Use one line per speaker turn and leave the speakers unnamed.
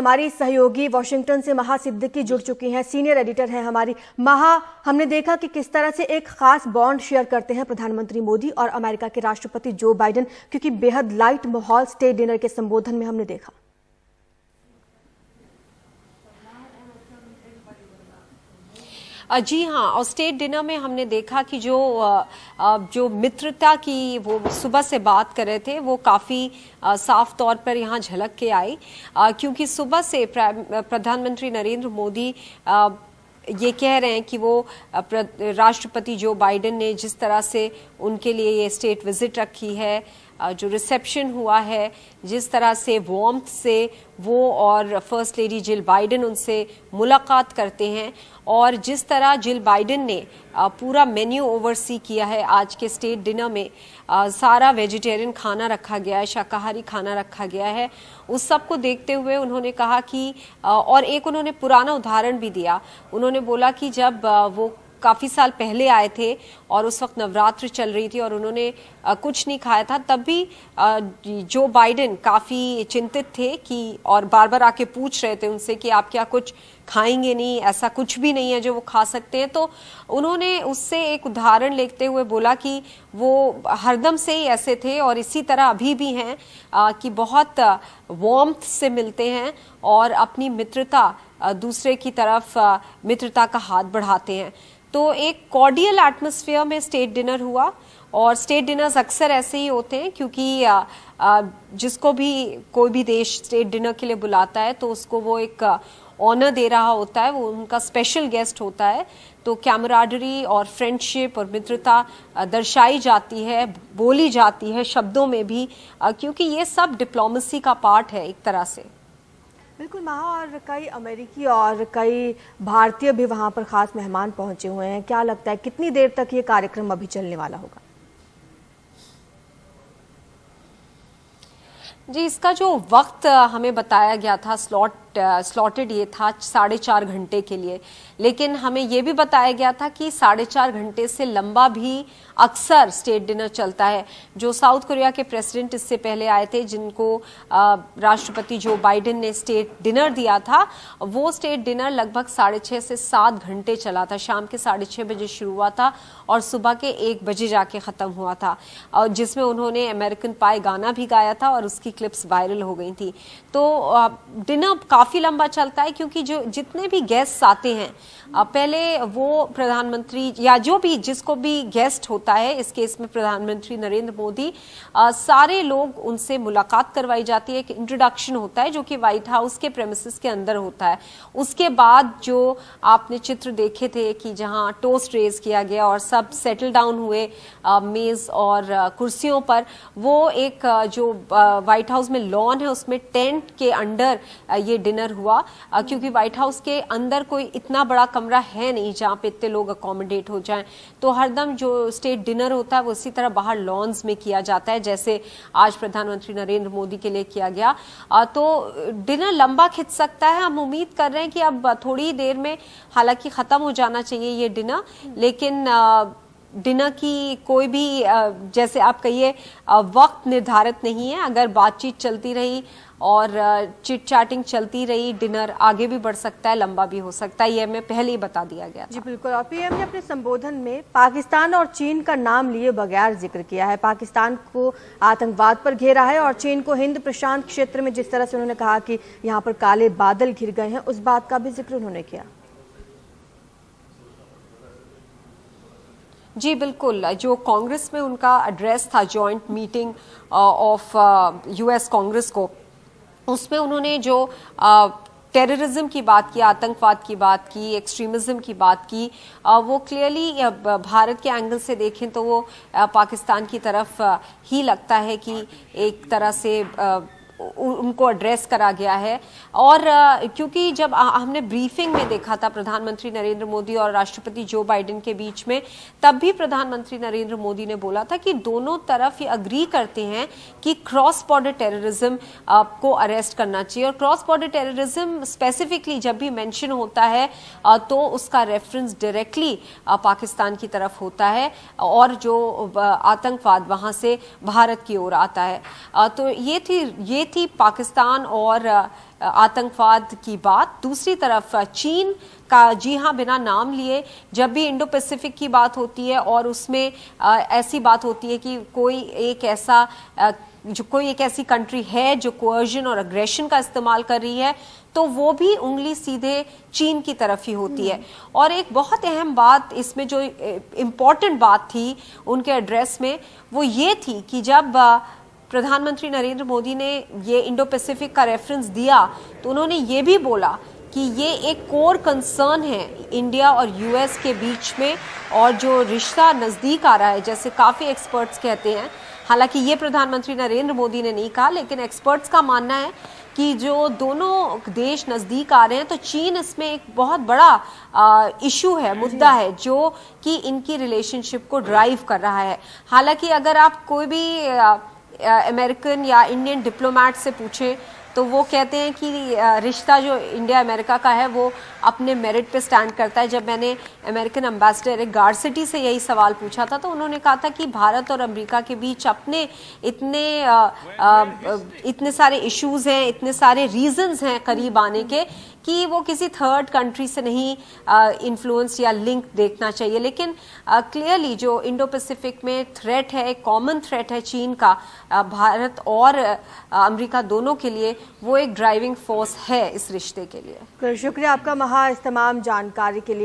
हमारी सहयोगी वॉशिंगटन से महा सिद्दीकी जुड़ चुकी हैं, सीनियर एडिटर हैं हमारी। महा, हमने देखा कि किस तरह से एक खास बॉन्ड शेयर करते हैं प्रधानमंत्री मोदी और अमेरिका के राष्ट्रपति जो बाइडेन, क्योंकि बेहद लाइट माहौल स्टेट डिनर के संबोधन में हमने देखा।
जी हाँ, और स्टेट डिनर में हमने देखा कि जो मित्रता की वो सुबह से बात कर रहे थे वो काफ़ी साफ तौर पर यहाँ झलक के आई, क्योंकि सुबह से प्रधानमंत्री नरेंद्र मोदी ये कह रहे हैं कि वो राष्ट्रपति जो बाइडेन ने जिस तरह से उनके लिए ये स्टेट विजिट रखी है, जो रिसेप्शन हुआ है, जिस तरह से वार्मथ से वो और फर्स्ट लेडी जिल बाइडेन उनसे मुलाकात करते हैं, और जिस तरह जिल बाइडेन ने पूरा मेन्यू ओवरसी किया है आज के स्टेट डिनर में, सारा वेजिटेरियन खाना रखा गया है, शाकाहारी खाना रखा गया है, उस सब को देखते हुए उन्होंने कहा कि और एक उन्होंने पुराना उदाहरण भी दिया। उन्होंने बोला कि जब वो काफ़ी साल पहले आए थे और उस वक्त नवरात्र चल रही थी और उन्होंने कुछ नहीं खाया था, तब भी जो बाइडेन काफ़ी चिंतित थे कि और बार बार आके पूछ रहे थे उनसे कि आप क्या कुछ खाएंगे नहीं, ऐसा कुछ भी नहीं है जो वो खा सकते हैं। तो उन्होंने उससे एक उदाहरण लेते हुए बोला कि वो हरदम से ही ऐसे थे और इसी तरह अभी भी हैं, कि बहुत वार्मथ से मिलते हैं और अपनी मित्रता दूसरे की तरफ मित्रता का हाथ बढ़ाते हैं। तो एक कॉर्डियल एटमॉस्फेयर में स्टेट डिनर हुआ, और स्टेट डिनर्स अक्सर ऐसे ही होते हैं क्योंकि जिसको भी कोई भी देश स्टेट डिनर के लिए बुलाता है तो उसको वो एक ऑनर दे रहा होता है, वो उनका स्पेशल गेस्ट होता है। तो कैमराडरी और फ्रेंडशिप और मित्रता दर्शाई जाती है, बोली जाती है शब्दों में भी, क्योंकि ये सब डिप्लोमेसी का पार्ट है एक तरह से।
बिल्कुल महा, और कई अमेरिकी और कई भारतीय भी वहां पर खास मेहमान पहुंचे हुए हैं। क्या लगता है कितनी देर तक ये कार्यक्रम अभी चलने वाला होगा?
जी, इसका जो वक्त हमें बताया गया था स्लॉटेड ये था 4.5 घंटे के लिए, लेकिन हमें ये भी बताया गया था कि 4.5 घंटे से लंबा भी अक्सर स्टेट डिनर चलता है। जो साउथ कोरिया के प्रेसिडेंट इससे पहले आए थे, जिनको राष्ट्रपति जो बाइडेन ने स्टेट डिनर दिया था, वो स्टेट डिनर लगभग 6.5 से 7 घंटे चला था। शाम के 6:30 बजे शुरू हुआ था और सुबह के 1 बजे जाके ख़त्म हुआ था, और जिसमें उन्होंने अमेरिकन पाई गाना भी गाया था और उसकी क्लिप्स वायरल हो गई थी। तो डिनर काफ़ी लंबा चलता है क्योंकि जो जितने भी गेस्ट आते हैं, पहले वो प्रधानमंत्री या जो भी जिसको भी गेस्ट होता है, इस केस में प्रधानमंत्री नरेंद्र मोदी, सारे लोग उनसे मुलाकात करवाई जाती है। एक इंट्रोडक्शन होता है जो कि व्हाइट हाउस के प्रेमिसेस के अंदर होता है। उसके बाद जो आपने चित्र देखे थे कि जहां टोस्ट रेज किया गया और सब सेटल डाउन हुए मेज और कुर्सियों पर, वो एक जो व्हाइट हाउस में लॉन है उसमें टेंट के अंडर ये डिनर हुआ, क्योंकि व्हाइट हाउस के अंदर कोई इतना बड़ा कमरा है नहीं जहां पे इतने लोग अकोमोडेट हो जाएं। तो हरदम जो स्टेट डिनर होता है वो इसी तरह बाहर लॉन्स में किया जाता है, जैसे आज प्रधानमंत्री नरेंद्र मोदी के लिए किया गया। तो डिनर लंबा खिंच सकता है। हम उम्मीद कर रहे हैं कि अब थोड़ी देर में हालांकि खत्म हो जाना चाहिए ये डिनर, लेकिन डिनर की कोई भी जैसे आप कहिए वक्त निर्धारित नहीं है। अगर बातचीत चलती रही और चिट चैटिंग चलती रही, डिनर आगे भी बढ़ सकता है, लंबा भी हो सकता है, ये हमें पहले ही बता दिया गया था।
जी बिल्कुल, और पीएम ने अपने संबोधन में पाकिस्तान और चीन का नाम लिए बगैर जिक्र किया है। पाकिस्तान को आतंकवाद पर घेरा है और चीन को हिंद प्रशांत क्षेत्र में जिस तरह से उन्होंने कहा कि यहाँ पर काले बादल घिर गए हैं, उस बात का भी जिक्र उन्होंने किया।
जी बिल्कुल, जो कांग्रेस में उनका एड्रेस था, joint meeting of US Congress को, उसमें उन्होंने जो टेररिज्म की बात की, आतंकवाद की बात की, एक्सट्रीमिज्म की बात की, वो क्लियरली भारत के एंगल से देखें तो वो पाकिस्तान की तरफ ही लगता है कि एक तरह से उनको एड्रेस करा गया है। और क्योंकि जब हमने ब्रीफिंग में देखा था प्रधानमंत्री नरेंद्र मोदी और राष्ट्रपति जो बाइडेन के बीच में, तब भी प्रधानमंत्री नरेंद्र मोदी ने बोला था कि दोनों तरफ ये अग्री करते हैं कि क्रॉस बॉर्डर टेररिज्म को अरेस्ट करना चाहिए। और क्रॉस बॉर्डर टेररिज्म स्पेसिफिकली जब भी मेंशन होता है तो उसका रेफरेंस डायरेक्टली पाकिस्तान की तरफ होता है और जो आतंकवाद वहां से भारत की ओर आता है। तो ये थी पाकिस्तान और आतंकवाद की बात। दूसरी तरफ चीन का, जी हाँ, बिना नाम लिए जब भी इंडो पैसिफिक की बात होती है और उसमें ऐसी बात होती है कि कोई एक ऐसी कंट्री है जो कोअर्जन और अग्रेशन का इस्तेमाल कर रही है, तो वो भी उंगली सीधे चीन की तरफ ही होती है। और एक बहुत अहम बात इसमें, जो इम्पोर्टेंट बात थी उनके एड्रेस में, वो ये थी कि जब प्रधानमंत्री नरेंद्र मोदी ने ये इंडो पैसिफिक का रेफरेंस दिया तो उन्होंने ये भी बोला कि ये एक कोर कंसर्न है इंडिया और यूएस के बीच में, और जो रिश्ता नज़दीक आ रहा है, जैसे काफ़ी एक्सपर्ट्स कहते हैं, हालांकि ये प्रधानमंत्री नरेंद्र मोदी ने नहीं कहा, लेकिन एक्सपर्ट्स का मानना है कि जो दोनों देश नज़दीक आ रहे हैं तो चीन इसमें एक बहुत बड़ा इशू है, मुद्दा है, जो कि इनकी रिलेशनशिप को ड्राइव कर रहा है। हालांकि अगर आप कोई भी अमेरिकन या इंडियन डिप्लोमेट से पूछें तो वो कहते हैं कि रिश्ता जो इंडिया अमेरिका का है वो अपने मेरिट पे स्टैंड करता है। जब मैंने अमेरिकन एम्बेसडर एरिक गारसेटी से यही सवाल पूछा था तो उन्होंने कहा था कि भारत और अमेरिका के बीच अपने इतने सारे इश्यूज हैं, इतने सारे रीजंस हैं करीब आने के, कि वो किसी थर्ड कंट्री से नहीं इन्फ्लुएंस या लिंक देखना चाहिए। लेकिन क्लियरली जो इंडो पैसिफिक में थ्रेट है, एक कॉमन थ्रेट है चीन का, भारत और अमेरिका दोनों के लिए, वो एक ड्राइविंग फोर्स है इस रिश्ते के लिए।
शुक्रिया आपका महा, इस तमाम जानकारी के लिए।